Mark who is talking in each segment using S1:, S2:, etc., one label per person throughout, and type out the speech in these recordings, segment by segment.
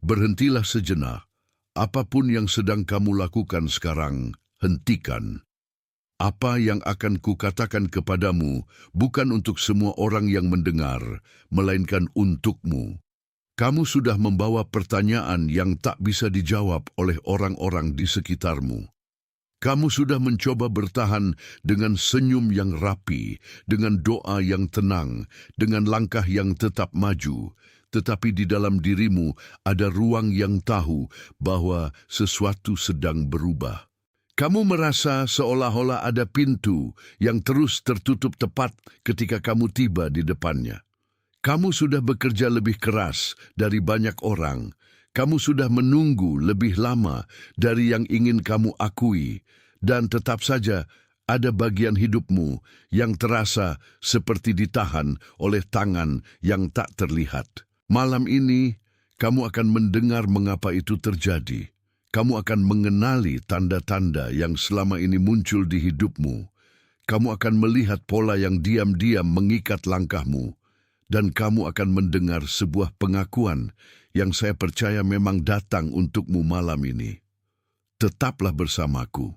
S1: Berhentilah sejenak. Apapun yang sedang kamu lakukan sekarang, hentikan. Apa yang akan kukatakan kepadamu bukan untuk semua orang yang mendengar, melainkan untukmu. Kamu sudah membawa pertanyaan yang tak bisa dijawab oleh orang-orang di sekitarmu. Kamu sudah mencoba bertahan dengan senyum yang rapi, dengan doa yang tenang, dengan langkah yang tetap maju. Tetapi di dalam dirimu ada ruang yang tahu bahwa sesuatu sedang berubah. Kamu merasa seolah-olah ada pintu yang terus tertutup tepat ketika kamu tiba di depannya. Kamu sudah bekerja lebih keras dari banyak orang. Kamu sudah menunggu lebih lama dari yang ingin kamu akui. Dan tetap saja ada bagian hidupmu yang terasa seperti ditahan oleh tangan yang tak terlihat. Malam ini, kamu akan mendengar mengapa itu terjadi. Kamu akan mengenali tanda-tanda yang selama ini muncul di hidupmu. Kamu akan melihat pola yang diam-diam mengikat langkahmu. Dan kamu akan mendengar sebuah pengakuan yang saya percaya memang datang untukmu malam ini. Tetaplah bersamaku.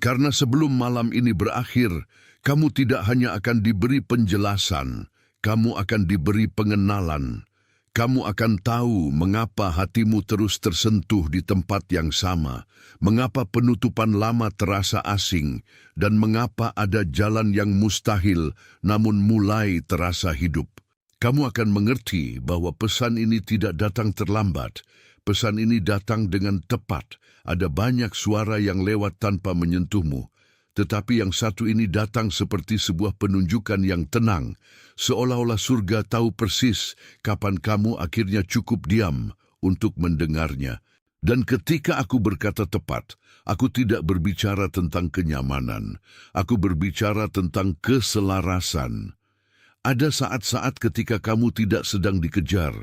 S1: Karena sebelum malam ini berakhir, kamu tidak hanya akan diberi penjelasan, kamu akan diberi pengenalan. Kamu akan tahu mengapa hatimu terus tersentuh di tempat yang sama, mengapa penutupan lama terasa asing, dan mengapa ada jalan yang mustahil namun mulai terasa hidup. Kamu akan mengerti bahwa pesan ini tidak datang terlambat. Pesan ini datang dengan tepat. Ada banyak suara yang lewat tanpa menyentuhmu. Tetapi yang satu ini datang seperti sebuah penunjukan yang tenang, seolah-olah surga tahu persis kapan kamu akhirnya cukup diam untuk mendengarnya. Dan ketika aku berkata tepat, aku tidak berbicara tentang kenyamanan, aku berbicara tentang keselarasan. Ada saat-saat ketika kamu tidak sedang dikejar,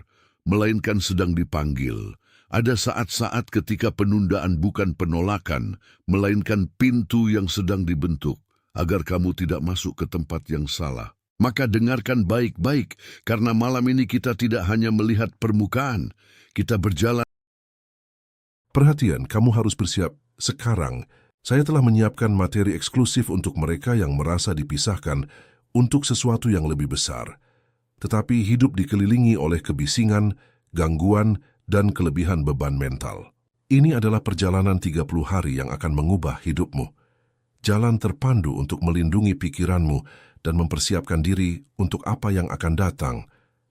S1: melainkan sedang dipanggil. Ada saat-saat ketika penundaan bukan penolakan, melainkan pintu yang sedang dibentuk, agar kamu tidak masuk ke tempat yang salah. Maka dengarkan baik-baik, karena malam ini kita tidak hanya melihat permukaan, kita berjalan.
S2: Perhatian, kamu harus bersiap sekarang. Saya telah menyiapkan materi eksklusif untuk mereka yang merasa dipisahkan untuk sesuatu yang lebih besar. Tetapi hidup dikelilingi oleh kebisingan, gangguan, dan kelebihan beban mental. Ini adalah perjalanan 30 hari yang akan mengubah hidupmu. Jalan terpandu untuk melindungi pikiranmu dan mempersiapkan diri untuk apa yang akan datang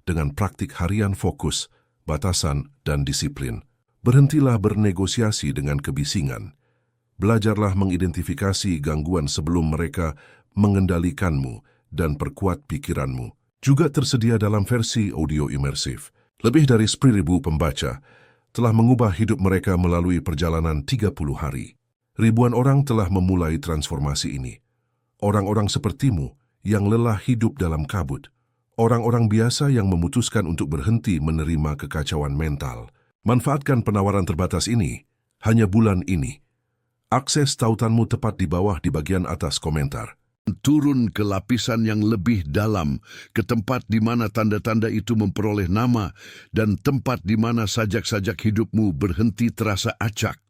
S2: dengan praktik harian fokus, batasan, dan disiplin. Berhentilah bernegosiasi dengan kebisingan. Belajarlah mengidentifikasi gangguan sebelum mereka mengendalikanmu dan perkuat pikiranmu. Juga tersedia dalam versi audio imersif. Lebih dari 10.000 pembaca telah mengubah hidup mereka melalui perjalanan 30 hari. Ribuan orang telah memulai transformasi ini. Orang-orang sepertimu yang lelah hidup dalam kabut. Orang-orang biasa yang memutuskan untuk berhenti menerima kekacauan mental. Manfaatkan penawaran terbatas ini, hanya bulan ini. Akses tautanmu tepat di bawah di bagian atas komentar.
S1: Turun ke lapisan yang lebih dalam, ke tempat di mana tanda-tanda itu memperoleh nama, dan tempat di mana sajak-sajak hidupmu berhenti terasa acak.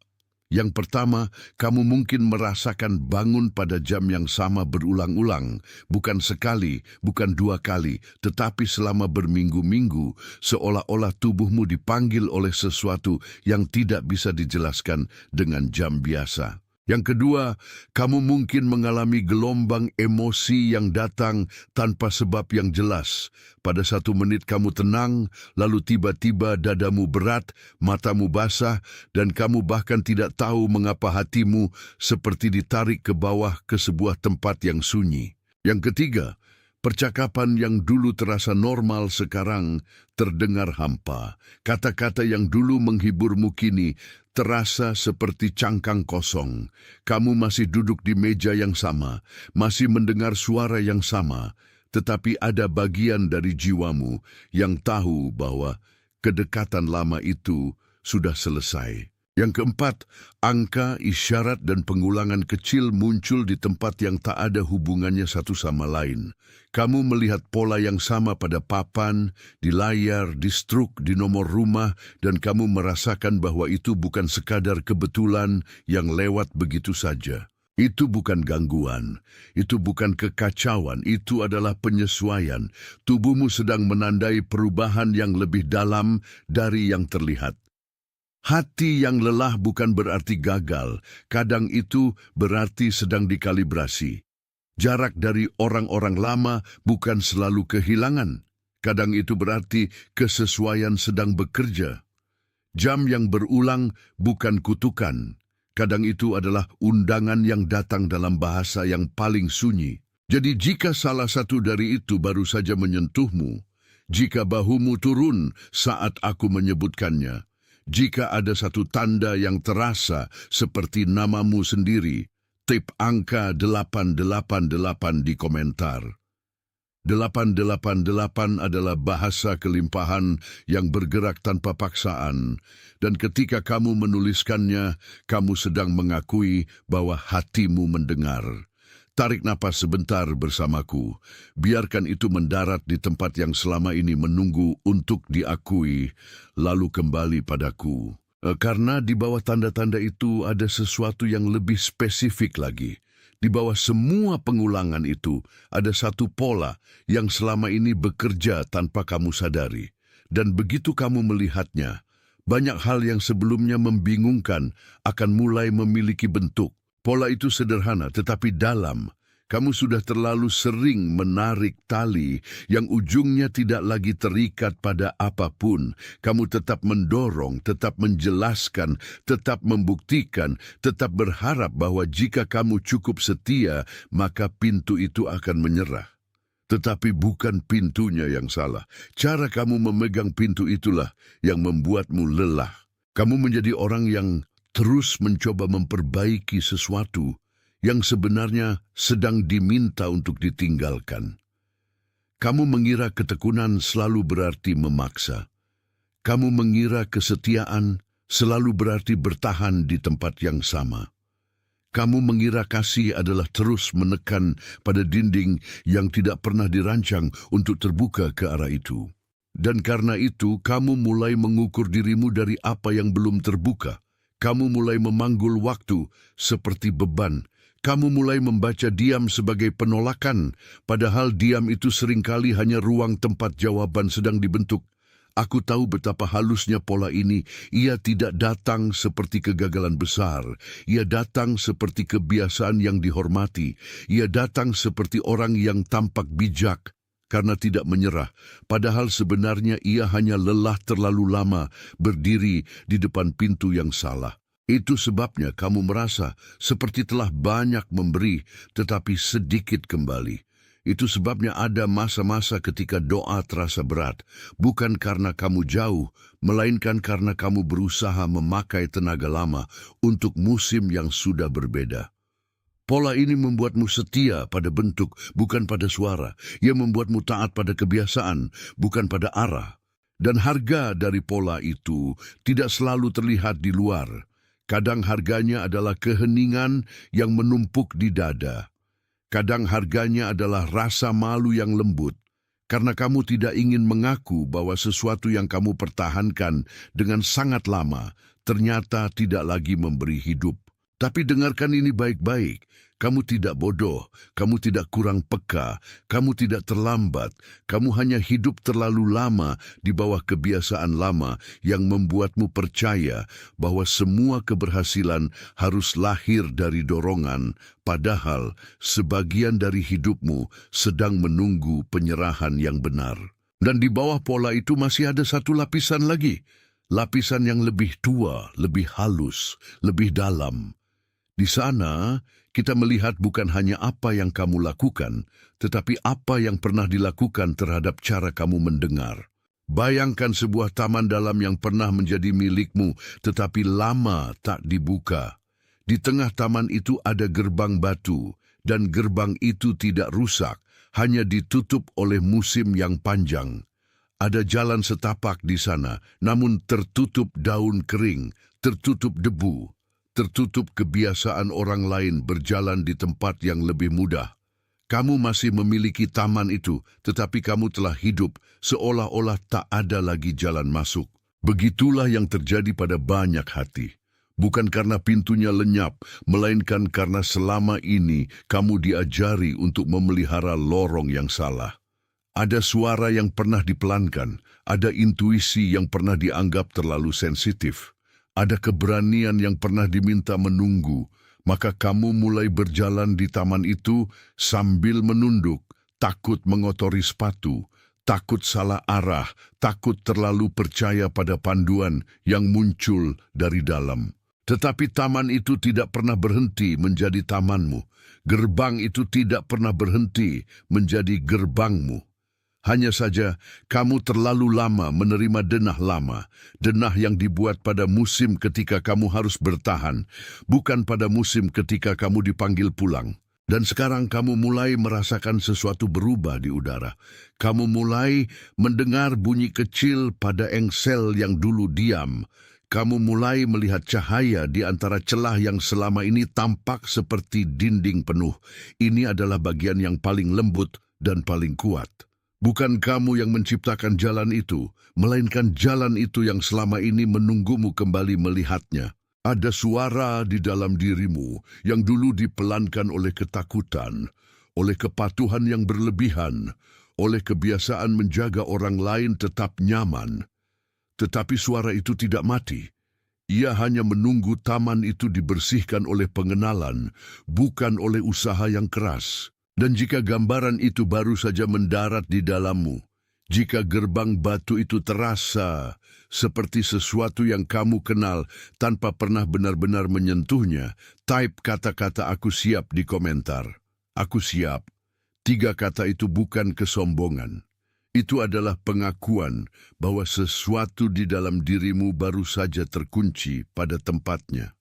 S1: Yang pertama, kamu mungkin merasakan bangun pada jam yang sama berulang-ulang, bukan sekali, bukan 2 kali, tetapi selama berminggu-minggu, seolah-olah tubuhmu dipanggil oleh sesuatu yang tidak bisa dijelaskan dengan jam biasa. Yang kedua, kamu mungkin mengalami gelombang emosi yang datang tanpa sebab yang jelas. Pada 1 menit kamu tenang, lalu tiba-tiba dadamu berat, matamu basah, dan kamu bahkan tidak tahu mengapa hatimu seperti ditarik ke bawah ke sebuah tempat yang sunyi. Yang ketiga, percakapan yang dulu terasa normal sekarang terdengar hampa. Kata-kata yang dulu menghiburmu kini terasa seperti cangkang kosong. Kamu masih duduk di meja yang sama, masih mendengar suara yang sama, tetapi ada bagian dari jiwamu yang tahu bahwa kedekatan lama itu sudah selesai. Yang keempat, angka, isyarat, dan pengulangan kecil muncul di tempat yang tak ada hubungannya satu sama lain. Kamu melihat pola yang sama pada papan, di layar, di struk, di nomor rumah, dan kamu merasakan bahwa itu bukan sekadar kebetulan yang lewat begitu saja. Itu bukan gangguan, itu bukan kekacauan, itu adalah penyesuaian. Tubuhmu sedang menandai perubahan yang lebih dalam dari yang terlihat. Hati yang lelah bukan berarti gagal, kadang itu berarti sedang dikalibrasi. Jarak dari orang-orang lama bukan selalu kehilangan, kadang itu berarti kesesuaian sedang bekerja. Jam yang berulang bukan kutukan, kadang itu adalah undangan yang datang dalam bahasa yang paling sunyi. Jadi jika salah satu dari itu baru saja menyentuhmu, jika bahumu turun saat aku menyebutkannya, jika ada satu tanda yang terasa seperti namamu sendiri, tip angka 888 di komentar. 888 adalah bahasa kelimpahan yang bergerak tanpa paksaan, dan ketika kamu menuliskannya, kamu sedang mengakui bahwa hatimu mendengar. Tarik napas sebentar bersamaku. Biarkan itu mendarat di tempat yang selama ini menunggu untuk diakui, lalu kembali padaku. Karena di bawah tanda-tanda itu ada sesuatu yang lebih spesifik lagi. Di bawah semua pengulangan itu ada satu pola yang selama ini bekerja tanpa kamu sadari. Dan begitu kamu melihatnya, banyak hal yang sebelumnya membingungkan akan mulai memiliki bentuk. Pola itu sederhana tetapi dalam. Kamu sudah terlalu sering menarik tali yang ujungnya tidak lagi terikat pada apapun. Kamu tetap mendorong, tetap menjelaskan, tetap membuktikan, tetap berharap bahwa jika kamu cukup setia, maka pintu itu akan menyerah. Tetapi bukan pintunya yang salah. Cara kamu memegang pintu itulah yang membuatmu lelah. Kamu menjadi orang yang terus mencoba memperbaiki sesuatu yang sebenarnya sedang diminta untuk ditinggalkan. Kamu mengira ketekunan selalu berarti memaksa. Kamu mengira kesetiaan selalu berarti bertahan di tempat yang sama. Kamu mengira kasih adalah terus menekan pada dinding yang tidak pernah dirancang untuk terbuka ke arah itu. Dan karena itu, kamu mulai mengukur dirimu dari apa yang belum terbuka. Kamu mulai memanggul waktu seperti beban. Kamu mulai membaca diam sebagai penolakan, padahal diam itu seringkali hanya ruang tempat jawaban sedang dibentuk. Aku tahu betapa halusnya pola ini. Ia tidak datang seperti kegagalan besar. Ia datang seperti kebiasaan yang dihormati. Ia datang seperti orang yang tampak bijak karena tidak menyerah, padahal sebenarnya ia hanya lelah terlalu lama berdiri di depan pintu yang salah. Itu sebabnya kamu merasa seperti telah banyak memberi, tetapi sedikit kembali. Itu sebabnya ada masa-masa ketika doa terasa berat, bukan karena kamu jauh, melainkan karena kamu berusaha memakai tenaga lama untuk musim yang sudah berbeda. Pola ini membuatmu setia pada bentuk, bukan pada suara. Ia membuatmu taat pada kebiasaan, bukan pada arah. Dan harga dari pola itu tidak selalu terlihat di luar. Kadang harganya adalah keheningan yang menumpuk di dada. Kadang harganya adalah rasa malu yang lembut, karena kamu tidak ingin mengaku bahwa sesuatu yang kamu pertahankan dengan sangat lama ternyata tidak lagi memberi hidup. Tapi dengarkan ini baik-baik. Kamu tidak bodoh, kamu tidak kurang peka, kamu tidak terlambat. Kamu hanya hidup terlalu lama di bawah kebiasaan lama yang membuatmu percaya bahwa semua keberhasilan harus lahir dari dorongan, padahal sebagian dari hidupmu sedang menunggu penyerahan yang benar. Dan di bawah pola itu masih ada satu lapisan lagi. Lapisan yang lebih tua, lebih halus, lebih dalam. Di sana, kita melihat bukan hanya apa yang kamu lakukan, tetapi apa yang pernah dilakukan terhadap cara kamu mendengar. Bayangkan sebuah taman dalam yang pernah menjadi milikmu, tetapi lama tak dibuka. Di tengah taman itu ada gerbang batu, dan gerbang itu tidak rusak, hanya ditutup oleh musim yang panjang. Ada jalan setapak di sana, namun tertutup daun kering, tertutup debu, tertutup kebiasaan orang lain berjalan di tempat yang lebih mudah. Kamu masih memiliki taman itu, tetapi kamu telah hidup seolah-olah tak ada lagi jalan masuk. Begitulah yang terjadi pada banyak hati. Bukan karena pintunya lenyap, melainkan karena selama ini kamu diajari untuk memelihara lorong yang salah. Ada suara yang pernah dipelankan, ada intuisi yang pernah dianggap terlalu sensitif, ada keberanian yang pernah diminta menunggu, maka kamu mulai berjalan di taman itu sambil menunduk, takut mengotori sepatu, takut salah arah, takut terlalu percaya pada panduan yang muncul dari dalam. Tetapi taman itu tidak pernah berhenti menjadi tamanmu. Gerbang itu tidak pernah berhenti menjadi gerbangmu. Hanya saja kamu terlalu lama menerima denah lama, denah yang dibuat pada musim ketika kamu harus bertahan, bukan pada musim ketika kamu dipanggil pulang. Dan sekarang kamu mulai merasakan sesuatu berubah di udara. Kamu mulai mendengar bunyi kecil pada engsel yang dulu diam. Kamu mulai melihat cahaya di antara celah yang selama ini tampak seperti dinding penuh. Ini adalah bagian yang paling lembut dan paling kuat. Bukan kamu yang menciptakan jalan itu, melainkan jalan itu yang selama ini menunggumu kembali melihatnya. Ada suara di dalam dirimu yang dulu dipelankan oleh ketakutan, oleh kepatuhan yang berlebihan, oleh kebiasaan menjaga orang lain tetap nyaman. Tetapi suara itu tidak mati. Ia hanya menunggu taman itu dibersihkan oleh pengenalan, bukan oleh usaha yang keras. Dan jika gambaran itu baru saja mendarat di dalammu, jika gerbang batu itu terasa seperti sesuatu yang kamu kenal tanpa pernah benar-benar menyentuhnya, type kata-kata "aku siap" di komentar. Aku siap. 3 kata itu bukan kesombongan. Itu adalah pengakuan bahwa sesuatu di dalam dirimu baru saja terkunci pada tempatnya.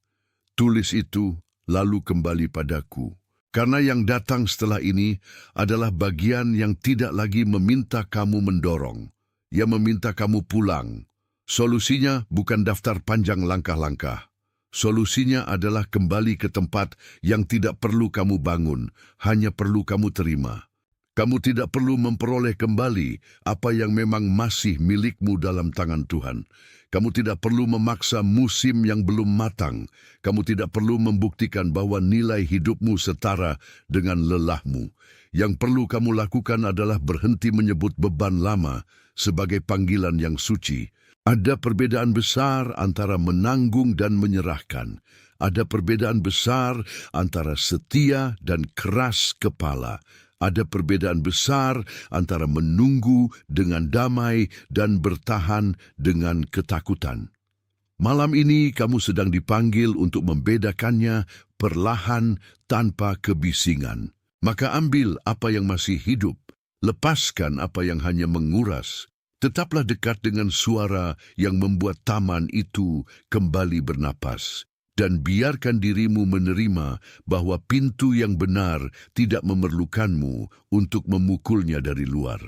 S1: Tulis itu, lalu kembali padaku. Karena yang datang setelah ini adalah bagian yang tidak lagi meminta kamu mendorong. Ia meminta kamu pulang. Solusinya bukan daftar panjang langkah-langkah. Solusinya adalah kembali ke tempat yang tidak perlu kamu bangun, hanya perlu kamu terima. Kamu tidak perlu memperoleh kembali apa yang memang masih milikmu dalam tangan Tuhan. Kamu tidak perlu memaksa musim yang belum matang. Kamu tidak perlu membuktikan bahwa nilai hidupmu setara dengan lelahmu. Yang perlu kamu lakukan adalah berhenti menyebut beban lama sebagai panggilan yang suci. Ada perbedaan besar antara menanggung dan menyerahkan. Ada perbedaan besar antara setia dan keras kepala. Ada perbedaan besar antara menunggu dengan damai dan bertahan dengan ketakutan. Malam ini kamu sedang dipanggil untuk membedakannya perlahan tanpa kebisingan. Maka ambil apa yang masih hidup, lepaskan apa yang hanya menguras. Tetaplah dekat dengan suara yang membuat taman itu kembali bernapas. Dan biarkan dirimu menerima bahwa pintu yang benar tidak memerlukanmu untuk memukulnya dari luar.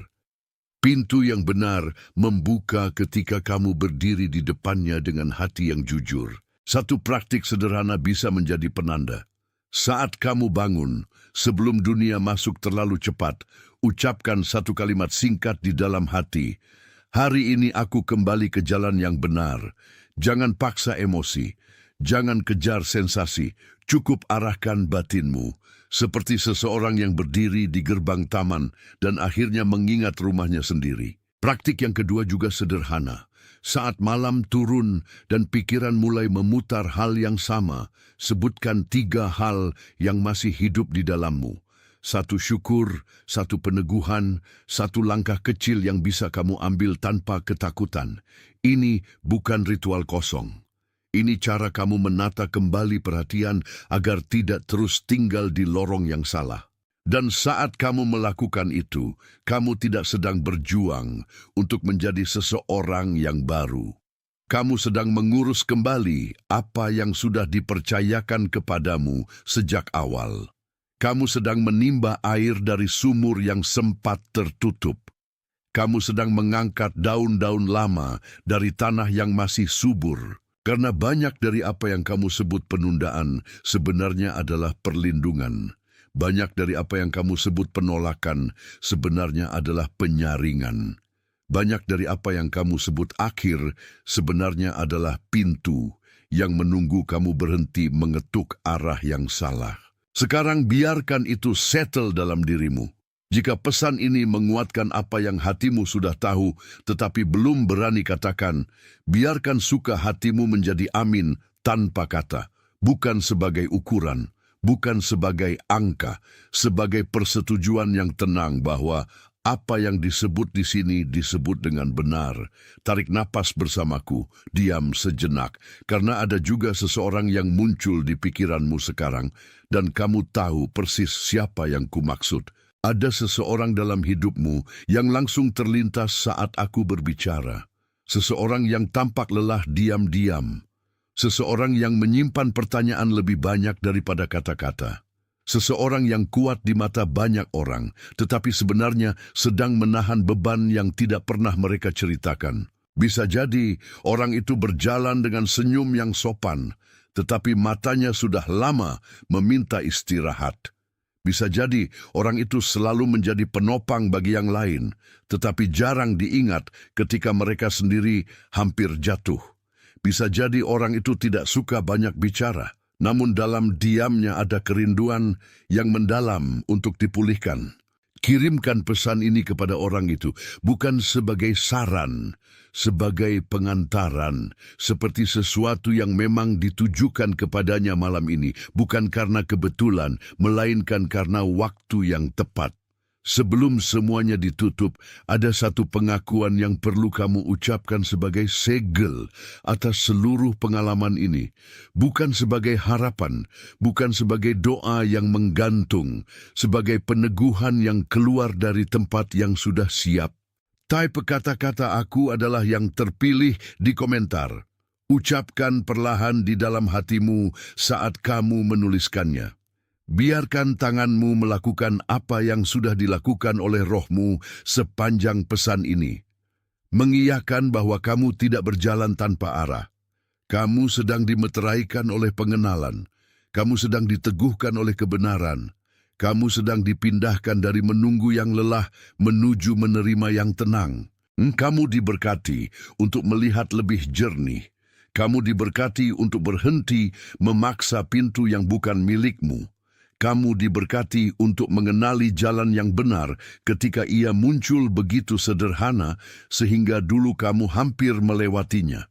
S1: Pintu yang benar membuka ketika kamu berdiri di depannya dengan hati yang jujur. Satu praktik sederhana bisa menjadi penanda. Saat kamu bangun, sebelum dunia masuk terlalu cepat, ucapkan satu kalimat singkat di dalam hati. Hari ini aku kembali ke jalan yang benar. Jangan paksa emosi. Jangan kejar sensasi, cukup arahkan batinmu, seperti seseorang yang berdiri di gerbang taman dan akhirnya mengingat rumahnya sendiri. Praktik yang kedua juga sederhana. Saat malam turun dan pikiran mulai memutar hal yang sama, sebutkan 3 hal yang masih hidup di dalammu. 1 syukur, 1 peneguhan, 1 langkah kecil yang bisa kamu ambil tanpa ketakutan. Ini bukan ritual kosong. Ini cara kamu menata kembali perhatian agar tidak terus tinggal di lorong yang salah. Dan saat kamu melakukan itu, kamu tidak sedang berjuang untuk menjadi seseorang yang baru. Kamu sedang mengurus kembali apa yang sudah dipercayakan kepadamu sejak awal. Kamu sedang menimba air dari sumur yang sempat tertutup. Kamu sedang mengangkat daun-daun lama dari tanah yang masih subur. Karena banyak dari apa yang kamu sebut penundaan sebenarnya adalah perlindungan. Banyak dari apa yang kamu sebut penolakan sebenarnya adalah penyaringan. Banyak dari apa yang kamu sebut akhir sebenarnya adalah pintu yang menunggu kamu berhenti mengetuk arah yang salah. Sekarang biarkan itu settle dalam dirimu. Jika pesan ini menguatkan apa yang hatimu sudah tahu, tetapi belum berani katakan, biarkan suka hatimu menjadi amin tanpa kata, bukan sebagai ukuran, bukan sebagai angka, sebagai persetujuan yang tenang bahwa apa yang disebut di sini disebut dengan benar. Tarik napas bersamaku, diam sejenak, karena ada juga seseorang yang muncul di pikiranmu sekarang, dan kamu tahu persis siapa yang kumaksud. Ada seseorang dalam hidupmu yang langsung terlintas saat aku berbicara. Seseorang yang tampak lelah diam-diam. Seseorang yang menyimpan pertanyaan lebih banyak daripada kata-kata. Seseorang yang kuat di mata banyak orang, tetapi sebenarnya sedang menahan beban yang tidak pernah mereka ceritakan. Bisa jadi orang itu berjalan dengan senyum yang sopan, tetapi matanya sudah lama meminta istirahat. Bisa jadi orang itu selalu menjadi penopang bagi yang lain, tetapi jarang diingat ketika mereka sendiri hampir jatuh. Bisa jadi orang itu tidak suka banyak bicara, namun dalam diamnya ada kerinduan yang mendalam untuk dipulihkan. Kirimkan pesan ini kepada orang itu, bukan sebagai saran, sebagai pengantaran, seperti sesuatu yang memang ditujukan kepadanya malam ini, bukan karena kebetulan, melainkan karena waktu yang tepat. Sebelum semuanya ditutup, ada satu pengakuan yang perlu kamu ucapkan sebagai segel atas seluruh pengalaman ini. Bukan sebagai harapan, bukan sebagai doa yang menggantung, sebagai peneguhan yang keluar dari tempat yang sudah siap. Type kata-kata aku adalah yang terpilih di komentar. Ucapkan perlahan di dalam hatimu saat kamu menuliskannya. Biarkan tanganmu melakukan apa yang sudah dilakukan oleh rohmu sepanjang pesan ini. Mengiyakan bahwa kamu tidak berjalan tanpa arah. Kamu sedang dimeteraikan oleh pengenalan. Kamu sedang diteguhkan oleh kebenaran. Kamu sedang dipindahkan dari menunggu yang lelah menuju menerima yang tenang. Kamu diberkati untuk melihat lebih jernih. Kamu diberkati untuk berhenti memaksa pintu yang bukan milikmu. Kamu diberkati untuk mengenali jalan yang benar ketika ia muncul begitu sederhana sehingga dulu kamu hampir melewatinya.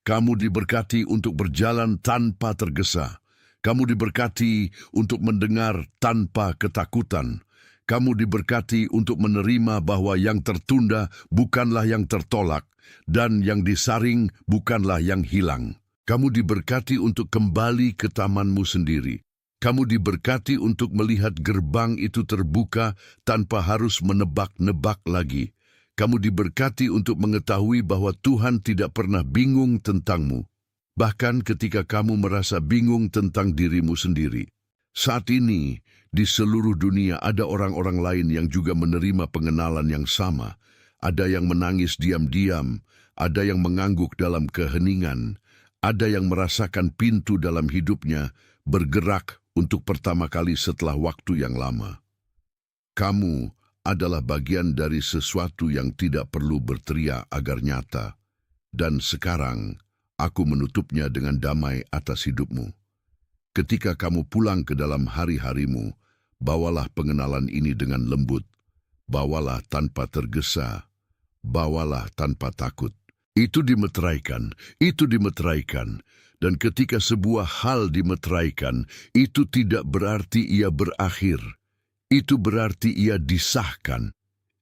S1: Kamu diberkati untuk berjalan tanpa tergesa. Kamu diberkati untuk mendengar tanpa ketakutan. Kamu diberkati untuk menerima bahwa yang tertunda bukanlah yang tertolak dan yang disaring bukanlah yang hilang. Kamu diberkati untuk kembali ke tamanmu sendiri. Kamu diberkati untuk melihat gerbang itu terbuka tanpa harus menebak-nebak lagi. Kamu diberkati untuk mengetahui bahwa Tuhan tidak pernah bingung tentangmu, bahkan ketika kamu merasa bingung tentang dirimu sendiri. Saat ini, di seluruh dunia ada orang-orang lain yang juga menerima pengenalan yang sama. Ada yang menangis diam-diam, ada yang mengangguk dalam keheningan, ada yang merasakan pintu dalam hidupnya bergerak untuk pertama kali setelah waktu yang lama. Kamu adalah bagian dari sesuatu yang tidak perlu berteriak agar nyata. Dan sekarang, aku menutupnya dengan damai atas hidupmu. Ketika kamu pulang ke dalam hari-harimu, bawalah pengenalan ini dengan lembut. Bawalah tanpa tergesa. Bawalah tanpa takut. Itu dimeteraikan, itu dimeteraikan. Dan ketika sebuah hal dimeteraikan, itu tidak berarti ia berakhir. Itu berarti ia disahkan.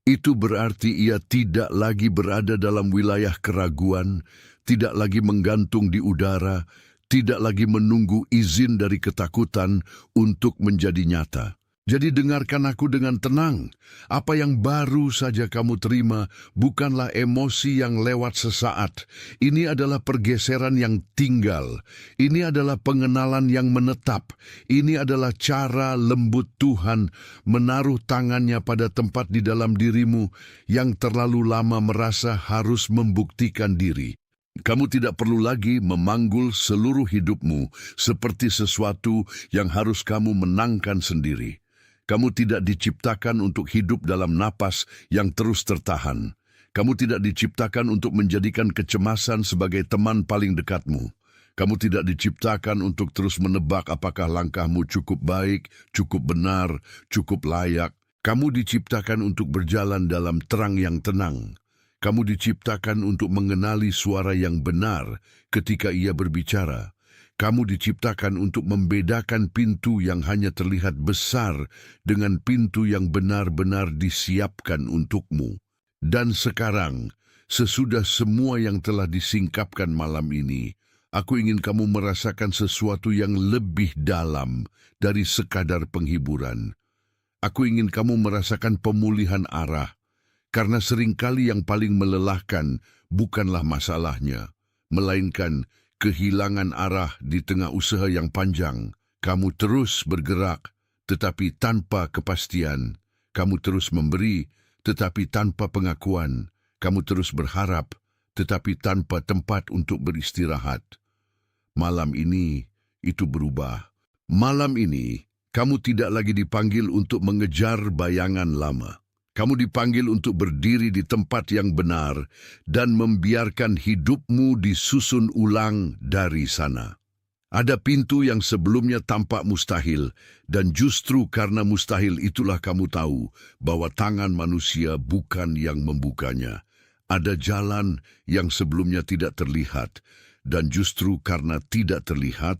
S1: Itu berarti ia tidak lagi berada dalam wilayah keraguan, tidak lagi menggantung di udara, tidak lagi menunggu izin dari ketakutan untuk menjadi nyata. Jadi dengarkan aku dengan tenang. Apa yang baru saja kamu terima bukanlah emosi yang lewat sesaat. Ini adalah pergeseran yang tinggal. Ini adalah pengenalan yang menetap. Ini adalah cara lembut Tuhan menaruh tangannya pada tempat di dalam dirimu yang terlalu lama merasa harus membuktikan diri. Kamu tidak perlu lagi memanggul seluruh hidupmu seperti sesuatu yang harus kamu menangkan sendiri. Kamu tidak diciptakan untuk hidup dalam napas yang terus tertahan. Kamu tidak diciptakan untuk menjadikan kecemasan sebagai teman paling dekatmu. Kamu tidak diciptakan untuk terus menebak apakah langkahmu cukup baik, cukup benar, cukup layak. Kamu diciptakan untuk berjalan dalam terang yang tenang. Kamu diciptakan untuk mengenali suara yang benar ketika ia berbicara. Kamu diciptakan untuk membedakan pintu yang hanya terlihat besar dengan pintu yang benar-benar disiapkan untukmu. Dan sekarang, sesudah semua yang telah disingkapkan malam ini, aku ingin kamu merasakan sesuatu yang lebih dalam dari sekadar penghiburan. Aku ingin kamu merasakan pemulihan arah. Karena seringkali yang paling melelahkan bukanlah masalahnya, melainkan kehilangan arah di tengah usaha yang panjang. Kamu terus bergerak, tetapi tanpa kepastian. Kamu terus memberi, tetapi tanpa pengakuan. Kamu terus berharap, tetapi tanpa tempat untuk beristirahat. Malam ini, itu berubah. Malam ini, kamu tidak lagi dipanggil untuk mengejar bayangan lama. Kamu dipanggil untuk berdiri di tempat yang benar dan membiarkan hidupmu disusun ulang dari sana. Ada pintu yang sebelumnya tampak mustahil, dan justru karena mustahil itulah kamu tahu bahwa tangan manusia bukan yang membukanya. Ada jalan yang sebelumnya tidak terlihat, dan justru karena tidak terlihat,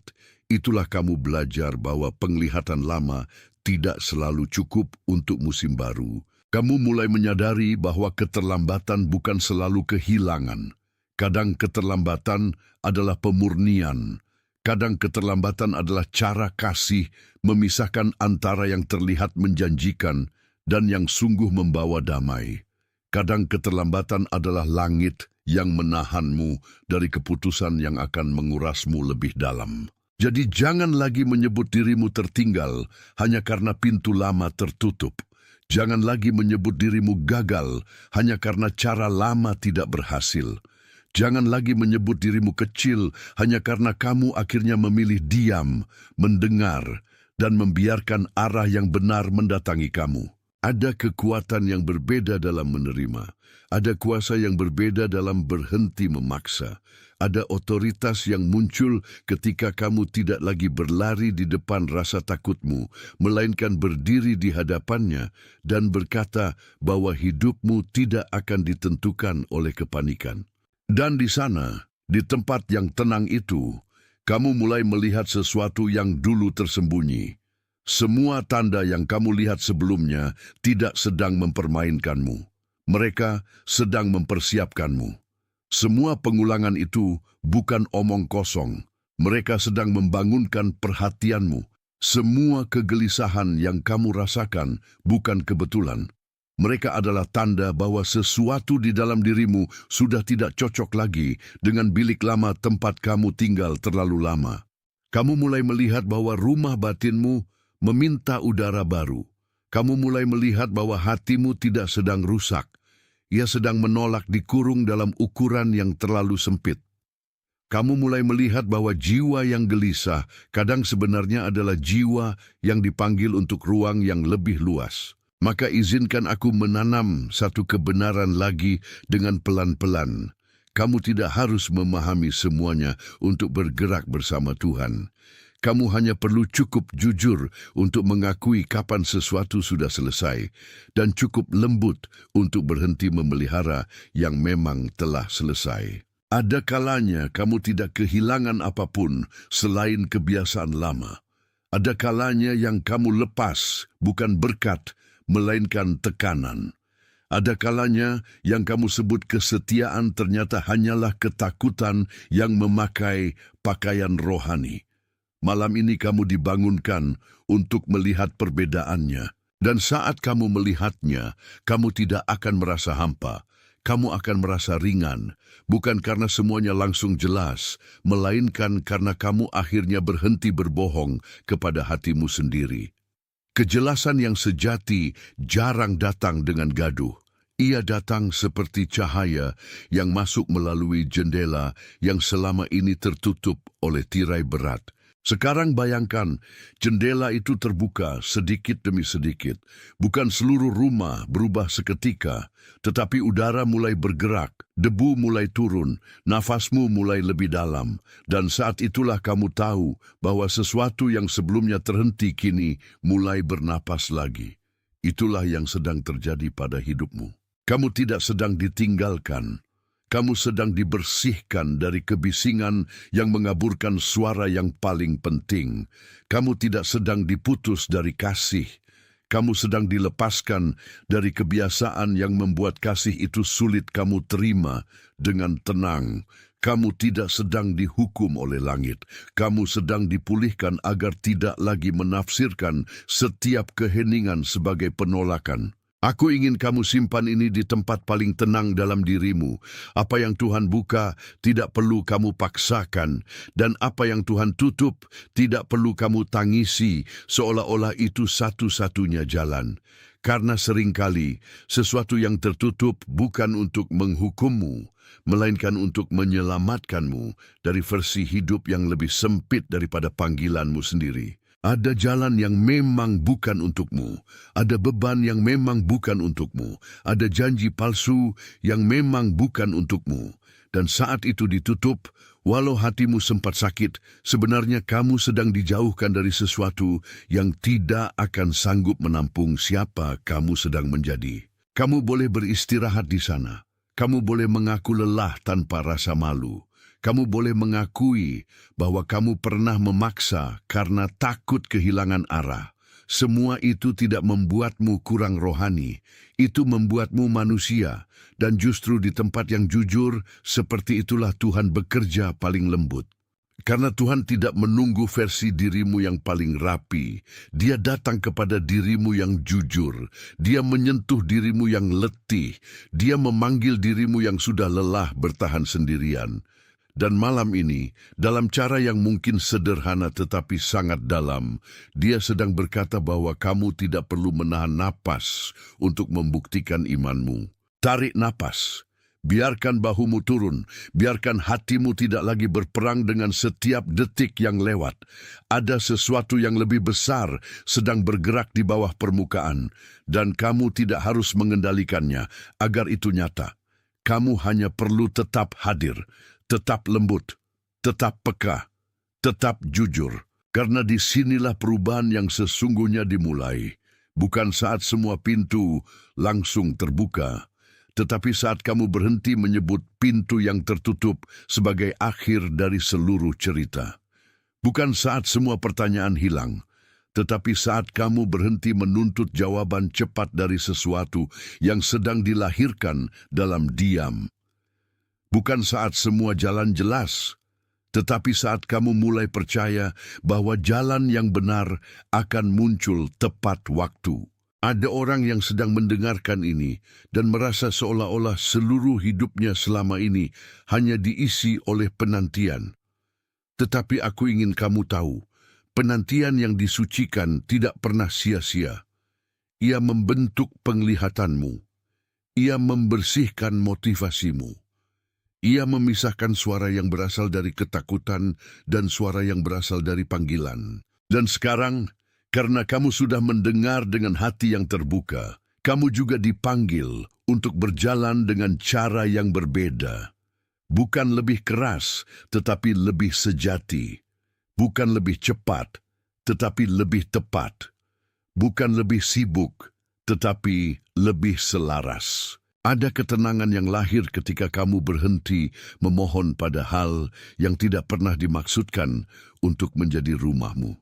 S1: itulah kamu belajar bahwa penglihatan lama tidak selalu cukup untuk musim baru. Kamu mulai menyadari bahwa keterlambatan bukan selalu kehilangan. Kadang keterlambatan adalah pemurnian. Kadang keterlambatan adalah cara kasih memisahkan antara yang terlihat menjanjikan dan yang sungguh membawa damai. Kadang keterlambatan adalah langit yang menahanmu dari keputusan yang akan mengurasmu lebih dalam. Jadi jangan lagi menyebut dirimu tertinggal hanya karena pintu lama tertutup. Jangan lagi menyebut dirimu gagal hanya karena cara lama tidak berhasil. Jangan lagi menyebut dirimu kecil hanya karena kamu akhirnya memilih diam, mendengar, dan membiarkan arah yang benar mendatangi kamu. Ada kekuatan yang berbeda dalam menerima. Ada kuasa yang berbeda dalam berhenti memaksa. Ada otoritas yang muncul ketika kamu tidak lagi berlari di depan rasa takutmu, melainkan berdiri di hadapannya dan berkata bahwa hidupmu tidak akan ditentukan oleh kepanikan. Dan di sana, di tempat yang tenang itu, kamu mulai melihat sesuatu yang dulu tersembunyi. Semua tanda yang kamu lihat sebelumnya tidak sedang mempermainkanmu. Mereka sedang mempersiapkanmu. Semua pengulangan itu bukan omong kosong. Mereka sedang membangunkan perhatianmu. Semua kegelisahan yang kamu rasakan bukan kebetulan. Mereka adalah tanda bahwa sesuatu di dalam dirimu sudah tidak cocok lagi dengan bilik lama tempat kamu tinggal terlalu lama. Kamu mulai melihat bahwa rumah batinmu meminta udara baru. Kamu mulai melihat bahwa hatimu tidak sedang rusak. Ia sedang menolak dikurung dalam ukuran yang terlalu sempit. Kamu mulai melihat bahwa jiwa yang gelisah kadang sebenarnya adalah jiwa yang dipanggil untuk ruang yang lebih luas. Maka izinkan aku menanam satu kebenaran lagi dengan pelan-pelan. Kamu tidak harus memahami semuanya untuk bergerak bersama Tuhan. Kamu hanya perlu cukup jujur untuk mengakui kapan sesuatu sudah selesai dan cukup lembut untuk berhenti memelihara yang memang telah selesai. Ada kalanya kamu tidak kehilangan apapun selain kebiasaan lama. Ada kalanya yang kamu lepas bukan berkat, melainkan tekanan. Ada kalanya yang kamu sebut kesetiaan ternyata hanyalah ketakutan yang memakai pakaian rohani. Malam ini kamu dibangunkan untuk melihat perbedaannya. Dan saat kamu melihatnya, kamu tidak akan merasa hampa. Kamu akan merasa ringan, bukan karena semuanya langsung jelas, melainkan karena kamu akhirnya berhenti berbohong kepada hatimu sendiri. Kejelasan yang sejati jarang datang dengan gaduh. Ia datang seperti cahaya yang masuk melalui jendela yang selama ini tertutup oleh tirai berat. Sekarang bayangkan, jendela itu terbuka sedikit demi sedikit. Bukan seluruh rumah berubah seketika, tetapi udara mulai bergerak, debu mulai turun, nafasmu mulai lebih dalam. Dan saat itulah kamu tahu bahwa sesuatu yang sebelumnya terhenti kini mulai bernapas lagi. Itulah yang sedang terjadi pada hidupmu. Kamu tidak sedang ditinggalkan. Kamu sedang dibersihkan dari kebisingan yang mengaburkan suara yang paling penting. Kamu tidak sedang diputus dari kasih. Kamu sedang dilepaskan dari kebiasaan yang membuat kasih itu sulit kamu terima dengan tenang. Kamu tidak sedang dihukum oleh langit. Kamu sedang dipulihkan agar tidak lagi menafsirkan setiap keheningan sebagai penolakan. Aku ingin kamu simpan ini di tempat paling tenang dalam dirimu. Apa yang Tuhan buka tidak perlu kamu paksakan, dan apa yang Tuhan tutup tidak perlu kamu tangisi seolah-olah itu satu-satunya jalan. Karena seringkali sesuatu yang tertutup bukan untuk menghukummu, melainkan untuk menyelamatkanmu dari versi hidup yang lebih sempit daripada panggilanmu sendiri. Ada jalan yang memang bukan untukmu, ada beban yang memang bukan untukmu, ada janji palsu yang memang bukan untukmu. Dan saat itu ditutup, walau hatimu sempat sakit, sebenarnya kamu sedang dijauhkan dari sesuatu yang tidak akan sanggup menampung siapa kamu sedang menjadi. Kamu boleh beristirahat di sana, kamu boleh mengaku lelah tanpa rasa malu. Kamu boleh mengakui bahwa kamu pernah memaksa karena takut kehilangan arah. Semua itu tidak membuatmu kurang rohani. Itu membuatmu manusia. Dan justru di tempat yang jujur, seperti itulah Tuhan bekerja paling lembut. Karena Tuhan tidak menunggu versi dirimu yang paling rapi. Dia datang kepada dirimu yang jujur. Dia menyentuh dirimu yang letih. Dia memanggil dirimu yang sudah lelah bertahan sendirian. Dan malam ini, dalam cara yang mungkin sederhana tetapi sangat dalam, dia sedang berkata bahwa kamu tidak perlu menahan napas untuk membuktikan imanmu. Tarik napas. Biarkan bahumu turun. Biarkan hatimu tidak lagi berperang dengan setiap detik yang lewat. Ada sesuatu yang lebih besar sedang bergerak di bawah permukaan, dan kamu tidak harus mengendalikannya agar itu nyata. Kamu hanya perlu tetap hadir. Tetap lembut, tetap peka, tetap jujur. Karena disinilah perubahan yang sesungguhnya dimulai. Bukan saat semua pintu langsung terbuka, tetapi saat kamu berhenti menyebut pintu yang tertutup sebagai akhir dari seluruh cerita. Bukan saat semua pertanyaan hilang, tetapi saat kamu berhenti menuntut jawaban cepat dari sesuatu yang sedang dilahirkan dalam diam. Bukan saat semua jalan jelas, tetapi saat kamu mulai percaya bahwa jalan yang benar akan muncul tepat waktu. Ada orang yang sedang mendengarkan ini dan merasa seolah-olah seluruh hidupnya selama ini hanya diisi oleh penantian. Tetapi aku ingin kamu tahu, penantian yang disucikan tidak pernah sia-sia. Ia membentuk penglihatanmu. Ia membersihkan motivasimu. Ia memisahkan suara yang berasal dari ketakutan dan suara yang berasal dari panggilan. Dan sekarang, karena kamu sudah mendengar dengan hati yang terbuka, kamu juga dipanggil untuk berjalan dengan cara yang berbeda. Bukan lebih keras, tetapi lebih sejati. Bukan lebih cepat, tetapi lebih tepat. Bukan lebih sibuk, tetapi lebih selaras. Ada ketenangan yang lahir ketika kamu berhenti memohon pada hal yang tidak pernah dimaksudkan untuk menjadi rumahmu.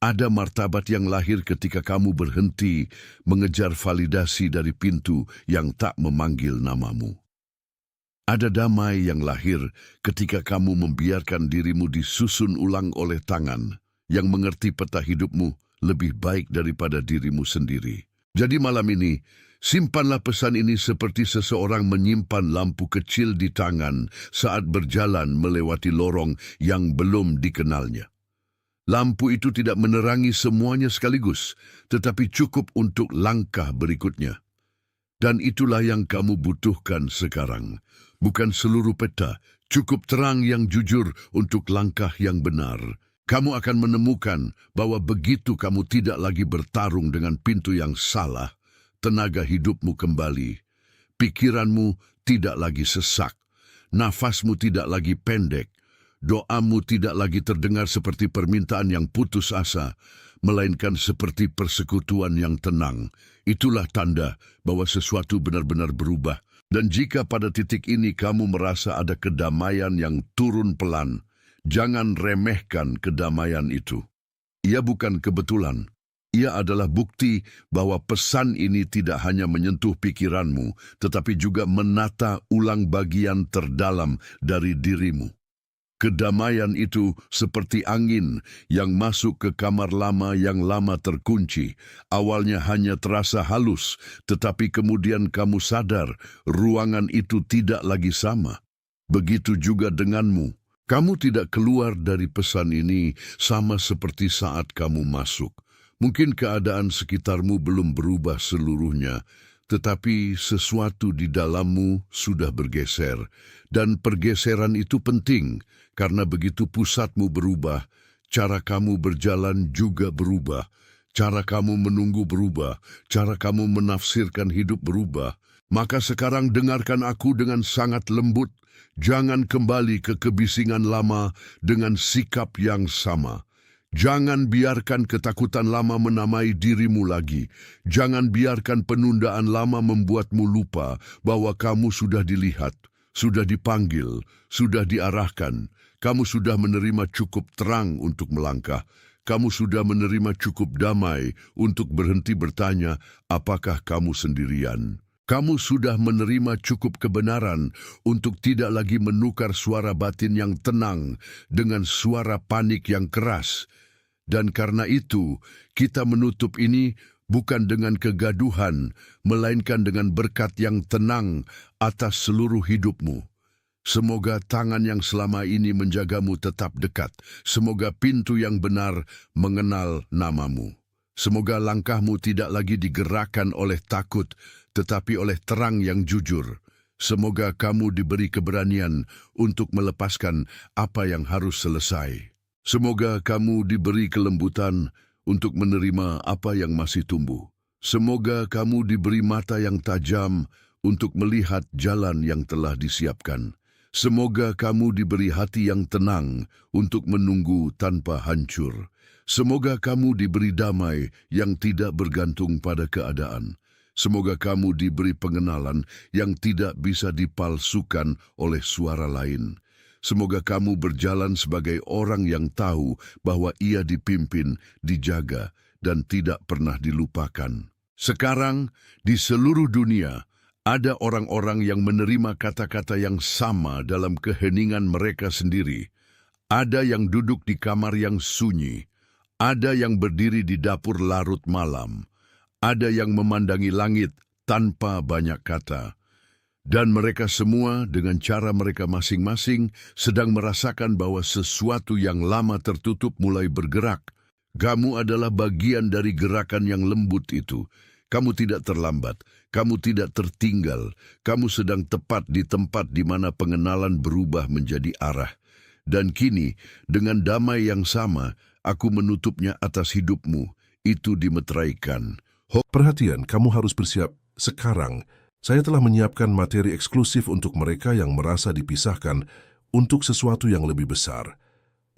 S1: Ada martabat yang lahir ketika kamu berhenti mengejar validasi dari pintu yang tak memanggil namamu. Ada damai yang lahir ketika kamu membiarkan dirimu disusun ulang oleh tangan yang mengerti peta hidupmu lebih baik daripada dirimu sendiri. Jadi malam ini, simpanlah pesan ini seperti seseorang menyimpan lampu kecil di tangan saat berjalan melewati lorong yang belum dikenalnya. Lampu itu tidak menerangi semuanya sekaligus, tetapi cukup untuk langkah berikutnya. Dan itulah yang kamu butuhkan sekarang. Bukan seluruh peta, cukup terang yang jujur untuk langkah yang benar. Kamu akan menemukan bahwa begitu kamu tidak lagi bertarung dengan pintu yang salah, tenaga hidupmu kembali. Pikiranmu tidak lagi sesak, nafasmu tidak lagi pendek, doamu tidak lagi terdengar seperti permintaan yang putus asa, melainkan seperti persekutuan yang tenang. Itulah tanda bahwa sesuatu benar-benar berubah. Dan jika pada titik ini kamu merasa ada kedamaian yang turun pelan, jangan remehkan kedamaian itu. Ia bukan kebetulan. Ia adalah bukti bahwa pesan ini tidak hanya menyentuh pikiranmu, tetapi juga menata ulang bagian terdalam dari dirimu. Kedamaian itu seperti angin yang masuk ke kamar lama yang lama terkunci. Awalnya hanya terasa halus, tetapi kemudian kamu sadar ruangan itu tidak lagi sama. Begitu juga denganmu. Kamu tidak keluar dari pesan ini sama seperti saat kamu masuk. Mungkin keadaan sekitarmu belum berubah seluruhnya, tetapi sesuatu di dalammu sudah bergeser. Dan pergeseran itu penting, karena begitu pusatmu berubah, cara kamu berjalan juga berubah. Cara kamu menunggu berubah, cara kamu menafsirkan hidup berubah. Maka sekarang dengarkan aku dengan sangat lembut. Jangan kembali ke kebisingan lama dengan sikap yang sama. Jangan biarkan ketakutan lama menamai dirimu lagi. Jangan biarkan penundaan lama membuatmu lupa bahwa kamu sudah dilihat, sudah dipanggil, sudah diarahkan. Kamu sudah menerima cukup terang untuk melangkah. Kamu sudah menerima cukup damai untuk berhenti bertanya, apakah kamu sendirian? Kamu sudah menerima cukup kebenaran untuk tidak lagi menukar suara batin yang tenang dengan suara panik yang keras. Dan karena itu, kita menutup ini bukan dengan kegaduhan, melainkan dengan berkat yang tenang atas seluruh hidupmu. Semoga tangan yang selama ini menjagamu tetap dekat. Semoga pintu yang benar mengenal namamu. Semoga langkahmu tidak lagi digerakkan oleh takut, tetapi oleh terang yang jujur. Semoga kamu diberi keberanian untuk melepaskan apa yang harus selesai. Semoga kamu diberi kelembutan untuk menerima apa yang masih tumbuh. Semoga kamu diberi mata yang tajam untuk melihat jalan yang telah disiapkan. Semoga kamu diberi hati yang tenang untuk menunggu tanpa hancur. Semoga kamu diberi damai yang tidak bergantung pada keadaan. Semoga kamu diberi pengenalan yang tidak bisa dipalsukan oleh suara lain. Semoga kamu berjalan sebagai orang yang tahu bahwa ia dipimpin, dijaga, dan tidak pernah dilupakan. Sekarang, di seluruh dunia, ada orang-orang yang menerima kata-kata yang sama dalam keheningan mereka sendiri. Ada yang duduk di kamar yang sunyi. Ada yang berdiri di dapur larut malam. Ada yang memandangi langit tanpa banyak kata. Dan mereka semua dengan cara mereka masing-masing sedang merasakan bahwa sesuatu yang lama tertutup mulai bergerak. Kamu adalah bagian dari gerakan yang lembut itu. Kamu tidak terlambat, kamu tidak tertinggal, kamu sedang tepat di tempat di mana pengenalan berubah menjadi arah. Dan kini, dengan damai yang sama, aku menutupnya atas hidupmu. Itu dimeteraikan.
S2: Perhatian, kamu harus bersiap sekarang. Saya telah menyiapkan materi eksklusif untuk mereka yang merasa dipisahkan untuk sesuatu yang lebih besar.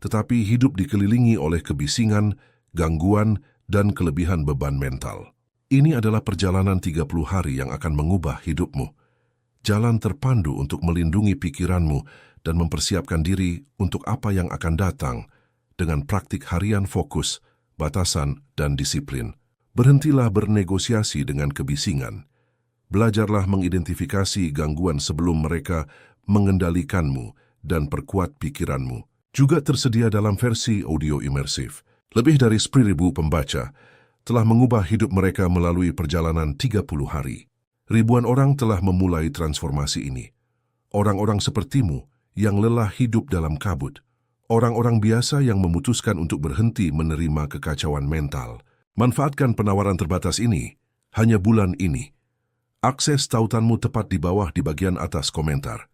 S2: Tetapi hidup dikelilingi oleh kebisingan, gangguan, dan kelebihan beban mental. Ini adalah perjalanan 30 hari yang akan mengubah hidupmu. Jalan terpandu untuk melindungi pikiranmu dan mempersiapkan diri untuk apa yang akan datang dengan praktik harian fokus, batasan, dan disiplin. Berhentilah bernegosiasi dengan kebisingan. Belajarlah mengidentifikasi gangguan sebelum mereka mengendalikanmu dan perkuat pikiranmu. Juga tersedia dalam versi audio imersif. Lebih dari 10.000 pembaca telah mengubah hidup mereka melalui perjalanan 30 hari. Ribuan orang telah memulai transformasi ini. Orang-orang sepertimu yang lelah hidup dalam kabut. Orang-orang biasa yang memutuskan untuk berhenti menerima kekacauan mental. Manfaatkan penawaran terbatas ini, hanya bulan ini. Akses tautanmu tepat di bawah di bagian atas komentar.